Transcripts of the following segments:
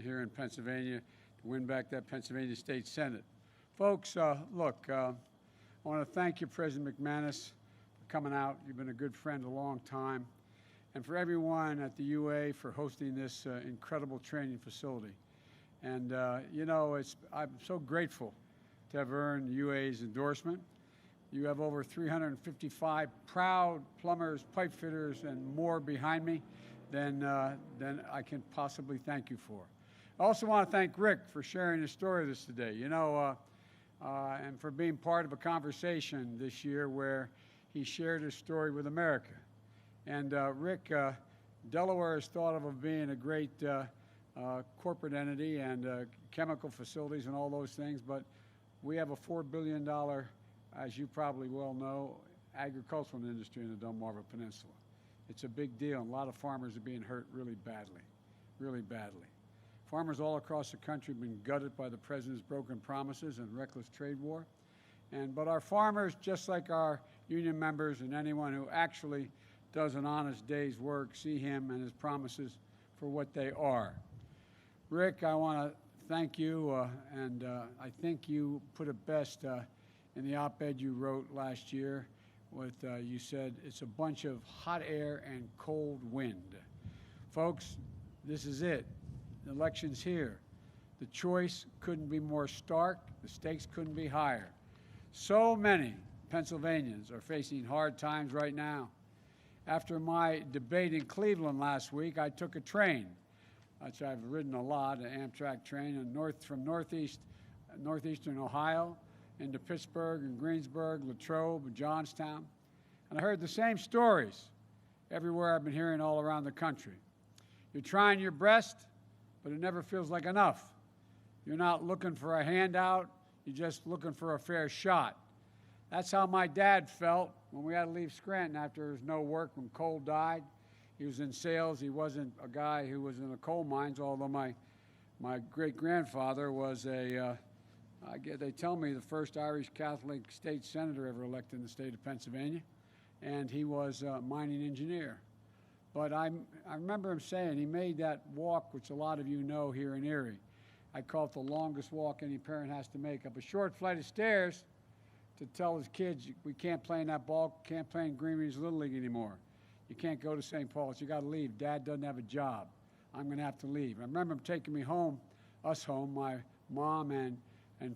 here in Pennsylvania to win back that Pennsylvania State Senate. Folks, look, I want to thank you, President McManus, for coming out. You've been a good friend a long time. And for everyone at the UA for hosting this incredible training facility. And, you know, I'm so grateful to have earned UA's endorsement. You have over 355 proud plumbers, pipe fitters, and more behind me than I can possibly thank you for. I also want to thank Rick for sharing his story with us today, you know, and for being part of a conversation this year where he shared his story with America. And Rick, Delaware is thought of being a great corporate entity and chemical facilities and all those things, but we have a $4 billion, as you probably well know, agricultural industry in the Delmarva Peninsula. It's a big deal, and a lot of farmers are being hurt really badly, really badly. Farmers all across the country have been gutted by the president's broken promises and reckless trade war. But our farmers, just like our union members and anyone who actually does an honest day's work, see him and his promises for what they are. Rick, I want to thank you, and I think you put it best in the op-ed you wrote last year. You said it's a bunch of hot air and cold wind. Folks, this is it. The election's here. The choice couldn't be more stark. The stakes couldn't be higher. So many Pennsylvanians are facing hard times right now. After my debate in Cleveland last week, I took a train, which I've ridden a lot, an Amtrak train, from northeastern Ohio into Pittsburgh and Greensburg, Latrobe, and Johnstown. And I heard the same stories everywhere I've been hearing all around the country. You're trying your best, but it never feels like enough. You're not looking for a handout, you're just looking for a fair shot. That's how my dad felt when we had to leave Scranton after there was no work when Cole died. He was in sales. He wasn't a guy who was in the coal mines, although my great-grandfather was they tell me, the first Irish Catholic state senator ever elected in the state of Pennsylvania, and he was a mining engineer. But I remember him saying he made that walk, which a lot of you know here in Erie. I call it the longest walk any parent has to make, up a short flight of stairs to tell his kids, we can't play in that ball, can't play in Green Range Little League anymore. You can't go to St. Paul's. You got to leave. Dad doesn't have a job. I'm going to have to leave. I remember him taking me home, us home, my mom and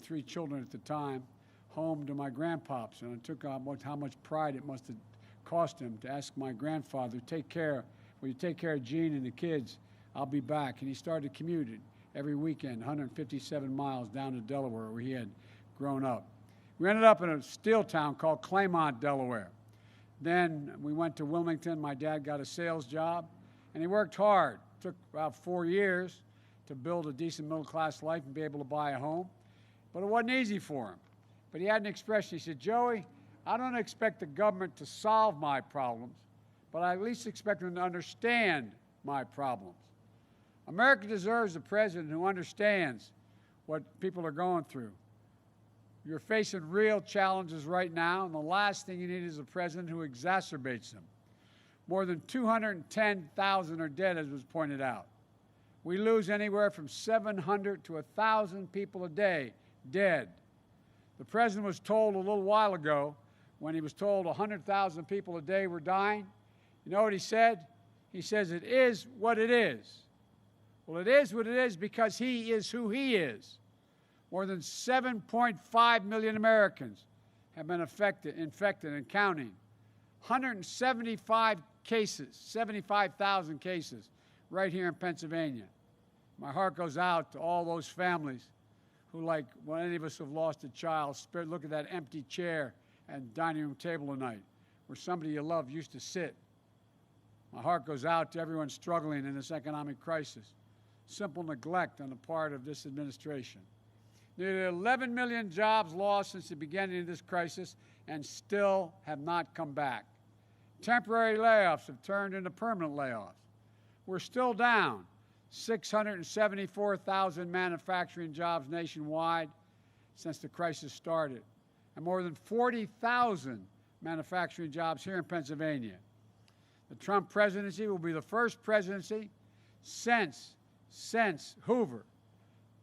3 children at the time, home to my grandpops. And I took how much pride it must have cost him to ask my grandfather, will you take care of Gene and the kids? I'll be back. And he started commuting every weekend, 157 miles down to Delaware, where he had grown up. We ended up in a steel town called Claymont, Delaware. Then we went to Wilmington. My dad got a sales job, and he worked hard. It took about 4 years to build a decent middle-class life and be able to buy a home. But it wasn't easy for him. But he had an expression. He said, Joey, I don't expect the government to solve my problems, but I at least expect them to understand my problems. America deserves a president who understands what people are going through. You're facing real challenges right now, and the last thing you need is a president who exacerbates them. More than 210,000 are dead, as was pointed out. We lose anywhere from 700 to 1,000 people a day dead. The president was told a little while ago, when he was told 100,000 people a day were dying, you know what he said? He says, it is what it is. Well, it is what it is because he is who he is. More than 7.5 million Americans have been infected and counting. 175 cases, 75,000 cases right here in Pennsylvania. My heart goes out to all those families who, like when any of us have lost a child, look at that empty chair and dining room table tonight where somebody you love used to sit. My heart goes out to everyone struggling in this economic crisis. Simple neglect on the part of this administration. Nearly 11 million jobs lost since the beginning of this crisis and still have not come back. Temporary layoffs have turned into permanent layoffs. We're still down 674,000 manufacturing jobs nationwide since the crisis started, and more than 40,000 manufacturing jobs here in Pennsylvania. The Trump presidency will be the first presidency since since Hoover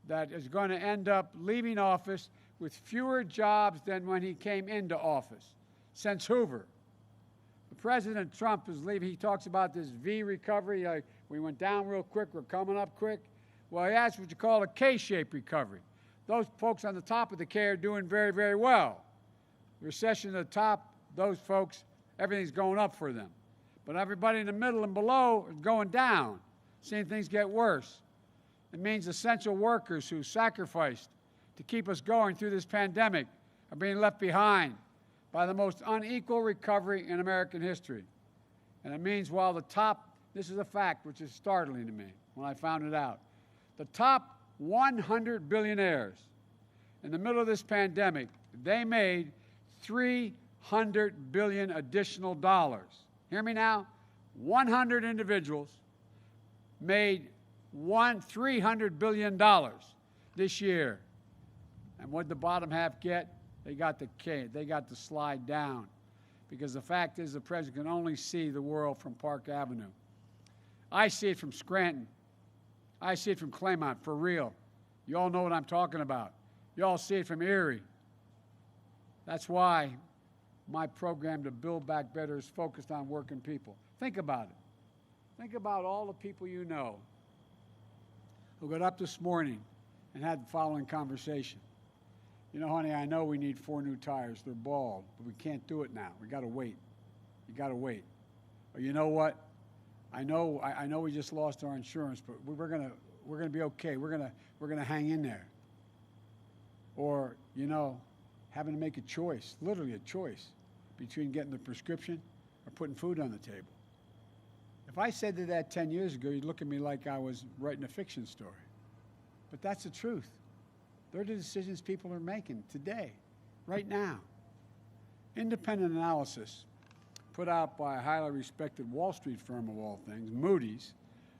that is going to end up leaving office with fewer jobs than when he came into office, since Hoover. President Trump is leaving. He talks about this V recovery. We went down real quick. We're coming up quick. Well, he has what you call a K-shaped recovery. Those folks on the top of the K are doing very, very well. Recession at the top, those folks, everything's going up for them. But everybody in the middle and below is going down, seeing things get worse. It means essential workers who sacrificed to keep us going through this pandemic are being left behind by the most unequal recovery in American history. And it means while the top, this is a fact which is startling to me when I found it out, the top 100 billionaires in the middle of this pandemic, they made $300 billion additional dollars. Hear me now? 100 individuals made $300 billion this year. And what did the bottom half get? They got the K. They got the slide down. Because the fact is the president can only see the world from Park Avenue. I see it from Scranton. I see it from Claymont, for real. You all know what I'm talking about. You all see it from Erie. That's why my program to Build Back Better is focused on working people. Think about it. Think about all the people you know who got up this morning and had the following conversation. You know, honey, I know we need 4 new tires. They're bald, but we can't do it now. We got to wait. You got to wait. Or you know what? I know we just lost our insurance, but we're gonna be okay. We're gonna hang in there. Or you know, having to make a choice, literally a choice, between getting the prescription or putting food on the table. If I said that 10 years ago, you'd look at me like I was writing a fiction story. But that's the truth. They're the decisions people are making today, right now. Independent analysis put out by a highly respected Wall Street firm of all things, Moody's,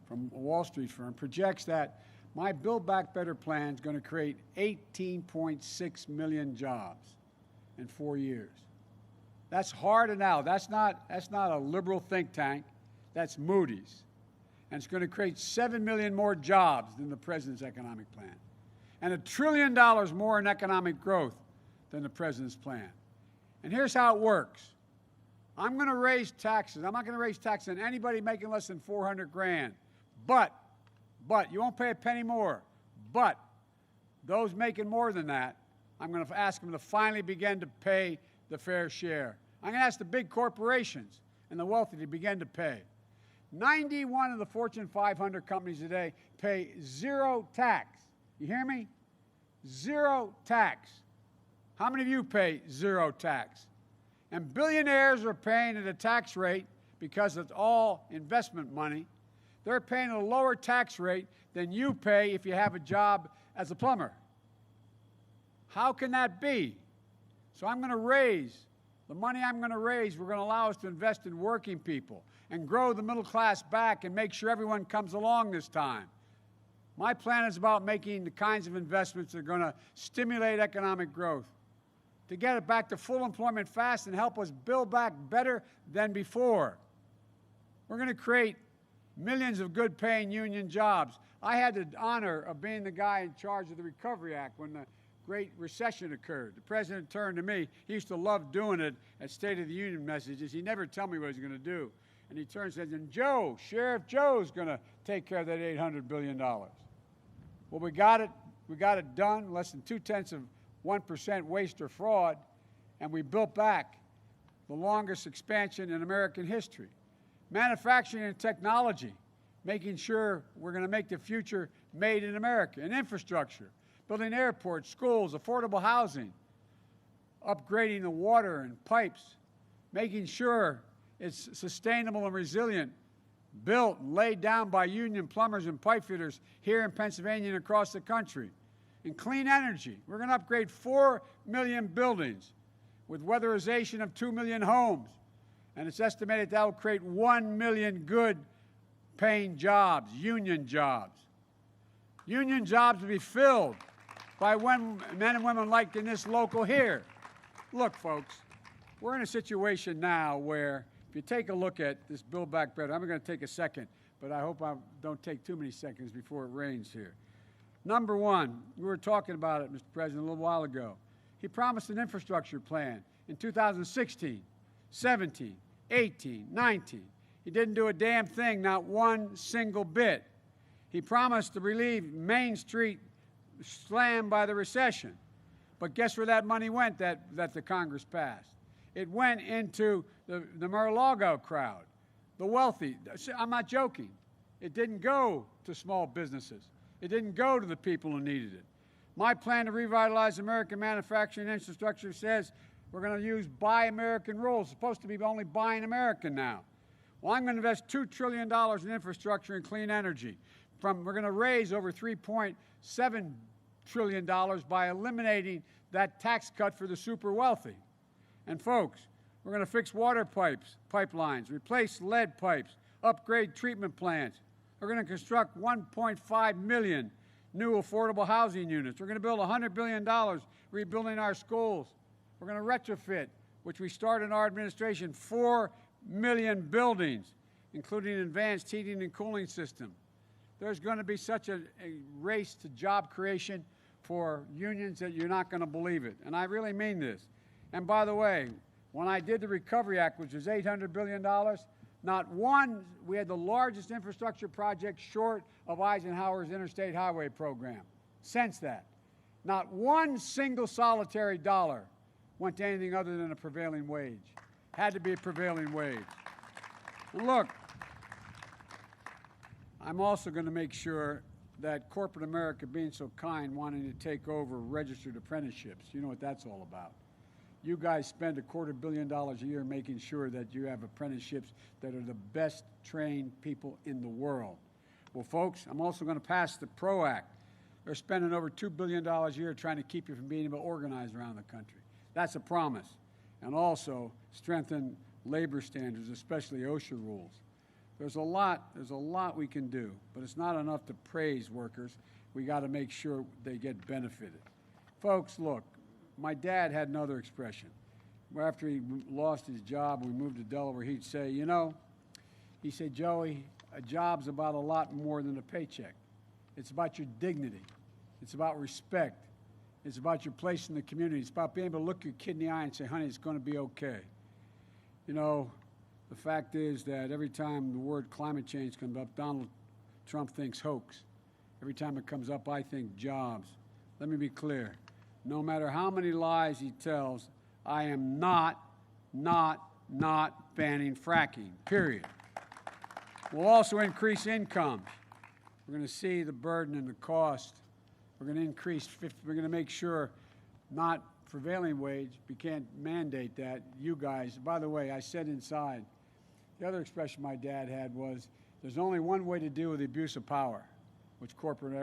from a Wall Street firm, projects that my Build Back Better plan is going to create 18.6 million jobs in 4 years. That's hard and now. That's not a liberal think tank. That's Moody's. And it's going to create 7 million more jobs than the president's economic plan. And $1 trillion more in economic growth than the president's plan. And here's how it works. I'm going to raise taxes. I'm not going to raise taxes on anybody making less than 400 grand. But you won't pay a penny more. But those making more than that, I'm going to ask them to finally begin to pay the fair share. I'm going to ask the big corporations and the wealthy to begin to pay. 91 of the Fortune 500 companies today pay zero tax. You hear me? Zero tax. How many of you pay zero tax? And billionaires are paying at a tax rate, because it's all investment money, they're paying at a lower tax rate than you pay if you have a job as a plumber. How can that be? So I'm going to raise, the money I'm going to raise, we're going to allow us to invest in working people and grow the middle class back and make sure everyone comes along this time. My plan is about making the kinds of investments that are going to stimulate economic growth, to get it back to full employment fast and help us build back better than before. We're going to create millions of good-paying union jobs. I had the honor of being the guy in charge of the Recovery Act when the Great Recession occurred. The president turned to me. He used to love doing it at State of the Union messages. He'd never tell me what he was going to do. And he turned and said, and Joe, Sheriff Joe's going to take care of that $800 billion. Well, we got it done, less than 0.2% waste or fraud, and we built back the longest expansion in American history. Manufacturing and technology, making sure we're going to make the future made in America. And infrastructure, building airports, schools, affordable housing, upgrading the water and pipes, making sure it's sustainable and resilient, built and laid down by union plumbers and pipe fitters here in Pennsylvania and across the country. And clean energy, we're going to upgrade 4 million buildings with weatherization of 2 million homes. And it's estimated that will create 1 million good-paying jobs, union jobs. Union jobs will be filled by men and women like in this local here. Look, folks, we're in a situation now where, if you take a look at this Build Back Better, I'm going to take a second. but I hope I don't take too many seconds before it rains here. Number one, we were talking about it, Mr. President, a little while ago. He promised an infrastructure plan in 2016, 17, 18, 19. He didn't do a damn thing, not one single bit. He promised to relieve Main Street slammed by the recession. But guess where that money went that the Congress passed? It went into the Mar-a-Lago crowd, the wealthy. I'm not joking. It didn't go to small businesses. It didn't go to the people who needed it. My plan to revitalize American manufacturing infrastructure says we're going to use Buy American rules. It's supposed to be only buying American now. Well, I'm going to invest $2 trillion in infrastructure and clean energy. We're going to raise over $3.7 trillion by eliminating that tax cut for the super wealthy. And folks, we're going to fix water pipelines, replace lead pipes, upgrade treatment plants. We're going to construct 1.5 million new affordable housing units. We're going to build $100 billion rebuilding our schools. We're going to retrofit, which we started in our administration, 4 million buildings, including advanced heating and cooling system. There's going to be such a race to job creation for unions that you're not going to believe it. And I really mean this. And by the way, when I did the Recovery Act, which was $800 billion, not one, we had the largest infrastructure project short of Eisenhower's interstate highway program. Since that, not one single solitary dollar went to anything other than a prevailing wage. Had to be a prevailing wage. And look, I'm also going to make sure that corporate America, being so kind, wanting to take over registered apprenticeships. You know what that's all about. You guys spend $250 million a year making sure that you have apprenticeships that are the best trained people in the world. Well, folks, I'm also going to pass the PRO Act. They're spending over $2 billion a year trying to keep you from being able to organize around the country. That's a promise. And also strengthen labor standards, especially OSHA rules. There's a lot we can do, but it's not enough to praise workers. We got to make sure they get benefited. Folks, look, my dad had another expression. After he lost his job and we moved to Delaware, he'd say, you know, he said, Joey, a job's about a lot more than a paycheck. It's about your dignity. It's about respect. It's about your place in the community. It's about being able to look your kid in the eye and say, honey, it's going to be okay. You know, the fact is that every time the word climate change comes up, Donald Trump thinks hoax. Every time it comes up, I think jobs. Let me be clear. No matter how many lies he tells, I am not banning fracking, period. We'll also increase income. We're going to see the burden and the cost. We're going to increase, we're going to make sure not prevailing wage, we can't mandate that. You guys, by the way, I said inside, the other expression my dad had was, there's only one way to deal with the abuse of power, which corporate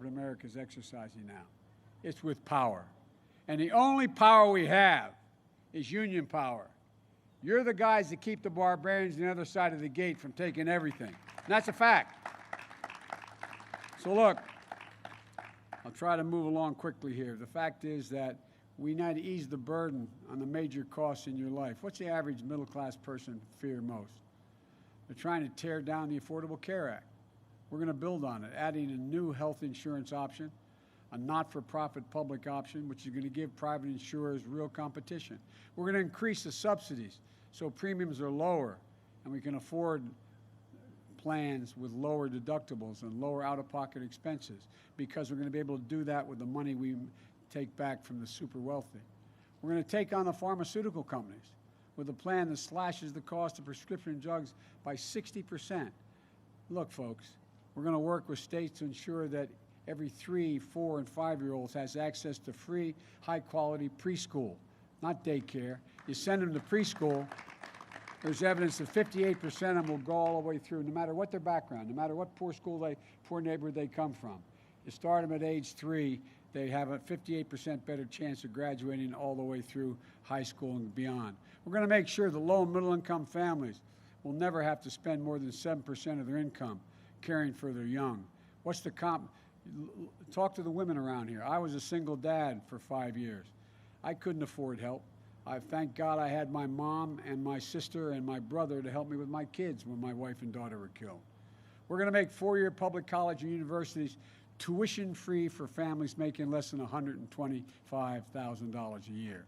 America is exercising now. It's with power. And the only power we have is union power. You're the guys that keep the barbarians on the other side of the gate from taking everything. And that's a fact. So look, I'll try to move along quickly here. The fact is that we need to ease the burden on the major costs in your life. What's the average middle-class person fear most? They're trying to tear down the Affordable Care Act. We're going to build on it, adding a new health insurance option, a not-for-profit public option, which is going to give private insurers real competition. We're going to increase the subsidies so premiums are lower and we can afford plans with lower deductibles and lower out-of-pocket expenses, because we're going to be able to do that with the money we take back from the super wealthy. We're going to take on the pharmaceutical companies with a plan that slashes the cost of prescription drugs by 60%. Look, folks, we're going to work with states to ensure that every 3-, 4-, and 5-year-olds has access to free, high-quality preschool, not daycare. You send them to preschool, there's evidence that 58% of them will go all the way through, no matter what their background, no matter what poor neighborhood they come from. You start them at age 3, they have a 58% better chance of graduating all the way through high school and beyond. We're going to make sure the low and middle income families will never have to spend more than 7% of their income caring for their young. What's the talk to the women around here. I was a single dad for 5 years. I couldn't afford help. Thank God I had my mom and my sister and my brother to help me with my kids when my wife and daughter were killed. We're going to make four-year public college and universities tuition-free for families making less than $125,000 a year.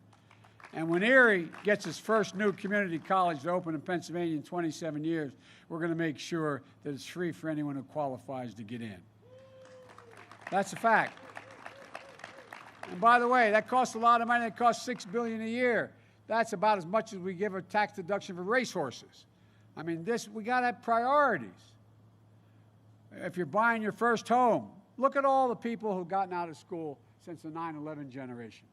And when Erie gets its first new community college to open in Pennsylvania in 27 years, we're going to make sure that it's free for anyone who qualifies to get in. That's a fact. And by the way, that costs a lot of money. It costs $6 billion a year. That's about as much as we give a tax deduction for racehorses. I mean, we got to have priorities. If you're buying your first home, look at all the people who've gotten out of school since the 9/11 generation.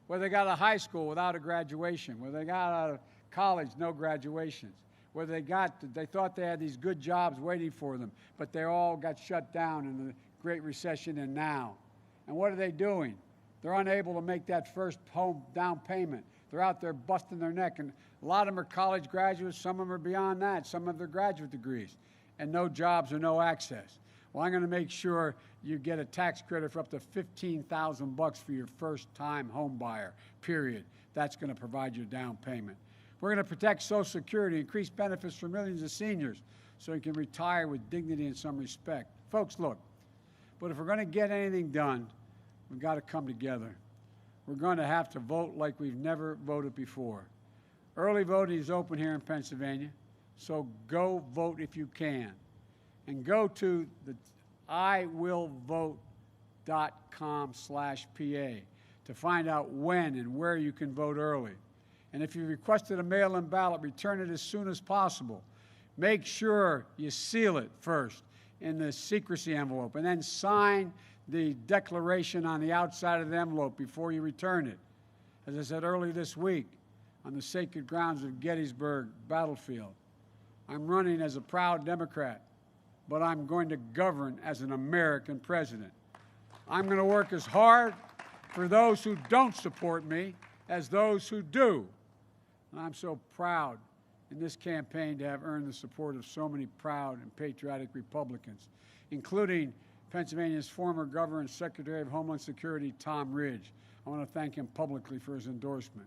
Whether they got out of high school without a graduation, whether they got out of college, no graduations, whether they thought they had these good jobs waiting for them, but they all got shut down in the Great Recession and now. And what are they doing? They're unable to make that first home down payment. They're out there busting their neck, and a lot of them are college graduates, some of them are beyond that, some of their graduate degrees, and no jobs or no access. Well, I'm going to make sure you get a tax credit for up to $15,000 for your first-time home buyer, period. That's going to provide your down payment. We're going to protect Social Security, increase benefits for millions of seniors so you can retire with dignity and some respect. Folks, look, but if we're going to get anything done, we've got to come together. We're going to have to vote like we've never voted before. Early voting is open here in Pennsylvania, so go vote if you can. And go to the iwillvote.com/PA to find out when and where you can vote early. And if you requested a mail-in ballot, return it as soon as possible. Make sure you seal it first in the secrecy envelope and then sign the declaration on the outside of the envelope before you return it. As I said earlier this week, on the sacred grounds of Gettysburg battlefield, I'm running as a proud Democrat, but I'm going to govern as an American president. I'm going to work as hard for those who don't support me as those who do. And I'm so proud in this campaign to have earned the support of so many proud and patriotic Republicans, including Pennsylvania's former Governor and Secretary of Homeland Security, Tom Ridge. I want to thank him publicly for his endorsement.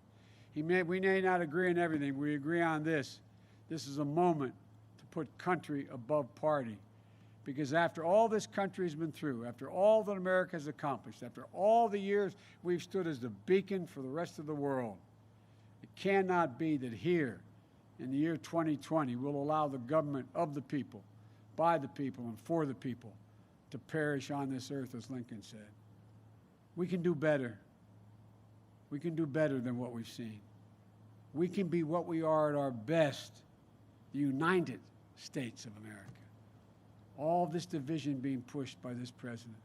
We may not agree on everything. We agree on this. This is a moment to put country above party. Because after all this country has been through, after all that America has accomplished, after all the years we've stood as the beacon for the rest of the world, it cannot be that here in the year 2020 we'll allow the government of the people, by the people, and for the people to perish on this earth, as Lincoln said. We can do better. We can do better than what we've seen. We can be what we are at our best, the United States of America. All this division being pushed by this president,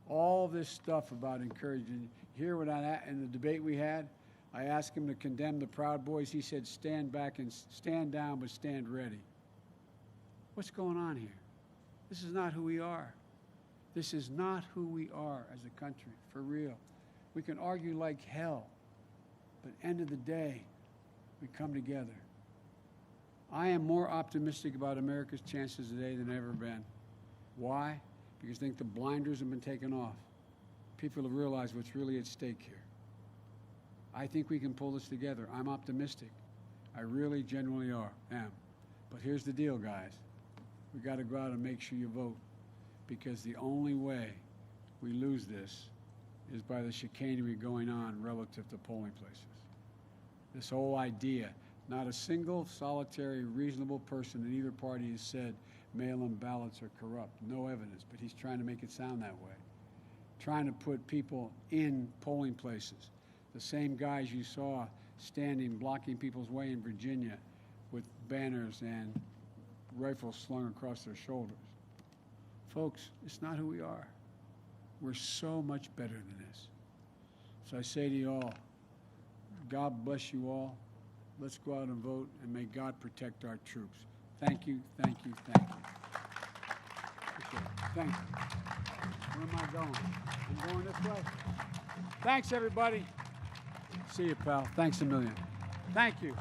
all this stuff about encouraging. Here, in the debate we had, I asked him to condemn the Proud Boys. He said, stand back and stand down, but stand ready. What's going on here? This is not who we are. This is not who we are as a country, for real. We can argue like hell, but at the end of the day, we come together. I am more optimistic about America's chances today than I've ever been. Why? Because I think the blinders have been taken off. People have realized what's really at stake here. I think we can pull this together. I'm optimistic. I really genuinely am. But here's the deal, guys. We've got to go out and make sure you vote, because the only way we lose this is by the chicanery going on relative to polling places. This whole idea. Not a single, solitary, reasonable person in either party has said mail-in ballots are corrupt. No evidence, but he's trying to make it sound that way. Trying to put people in polling places. The same guys you saw standing, blocking people's way in Virginia with banners and rifles slung across their shoulders. Folks, it's not who we are. We're so much better than this. So I say to you all, God bless you all. Let's go out and vote, and may God protect our troops. Thank you, thank you, thank you. Okay, thank you. Where am I going? I'm going this way. Thanks, everybody. See you, pal. Thanks a million. Thank you.